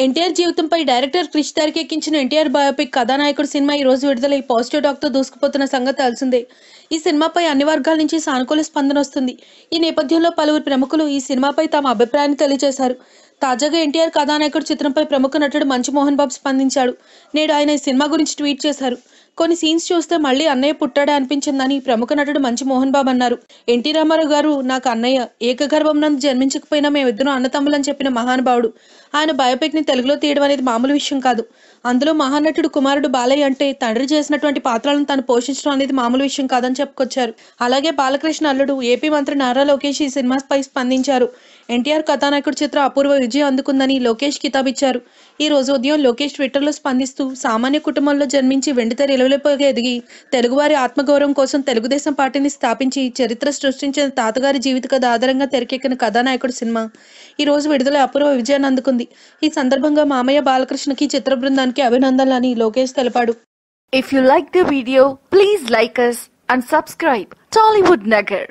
ఎన్టీఆర్ జీవితంపై డైరెక్టర్ క్రిష్ తెరకెక్కించిన ఎన్టీఆర్ బయోపిక్ కథానాయకుడు సినిమా ఈ రోజు విడుదలై పాజిటివ్ టాక్ తో దూసుకుపోతున్న సంగతి తెలిసిందే. ఈ సినిమాపై అన్ని వర్గాల నుంచి సానుకూల స్పందన వస్తుంది. ఈ నేపథ్యంలో పలువురు ప్రముఖులు ఈ సినిమాపై తమ అభిప్రాయాన్ని తెలియజేశారు. తాజాగా ఎన్టీఆర్ కథానాయకుడు చిత్రంపై ప్రముఖ నటుడు మంచు మోహన్ బాబు స్పందించాడు. నేడు ఆయన ఈ సినిమా గురించి ట్వీట్ చేశారు. కొన్ని సీన్స్ చూస్తే మళ్ళీ అన్నయ్య పుట్టాడే అనిపించిందని ప్రముఖ నటుడు మంచు మోహన్ బాబు అన్నారు. ఎన్టీ రామారావు గారు నాకు అన్నయ్య, ఏకగర్భం నందు జన్మించకపోయినా మేమిద్దరం అన్నతమ్ములని చెప్పిన మహానుభావుడు. ఆయన బయోపిక్ ని తెలుగులో తీయడం అనేది మామూలు విషయం కాదు. అందులో మహానటుడు కుమారుడు బాలయ్య అంటే తండ్రి చేసినటువంటి పాత్రలను తను పోషించడం అనేది మామూలు విషయం కాదని చెప్పుకొచ్చారు. అలాగే బాలకృష్ణ అల్లుడు ఏపీ మంత్రి నారా లోకేష్ ఈ సినిమాపై స్పందించారు. ఎన్టీఆర్ కథానాయకుడు చిత్రం అపూర్వ విజయం అందుకుందని లోకేష్ కితాబిచ్చారు. ఈ రోజు ఉదయం లోకేష్ ట్విట్టర్లో స్పందిస్తూ సామాన్య కుటుంబంలో జన్మించి వెండితెర ఇలవెల్పుగా ఎదిగి తెలుగువారి ఆత్మగౌరవం కోసం తెలుగుదేశం పార్టీని స్థాపించి చరిత్ర సృష్టించిన తాతగారి జీవిత కథ ఆధారంగా తెరకెక్కిన కథానాయకుడు సినిమా ఈ రోజు విడుదల అపూర్వ విజయాన్ని అందుకుంది. ఈ సందర్భంగా మామయ్య బాలకృష్ణకి చిత్ర బృందానికి అభినందనలని లోకేష్ తెలిపాడు. If you like the video, please like us and subscribe Tollywood Nagar.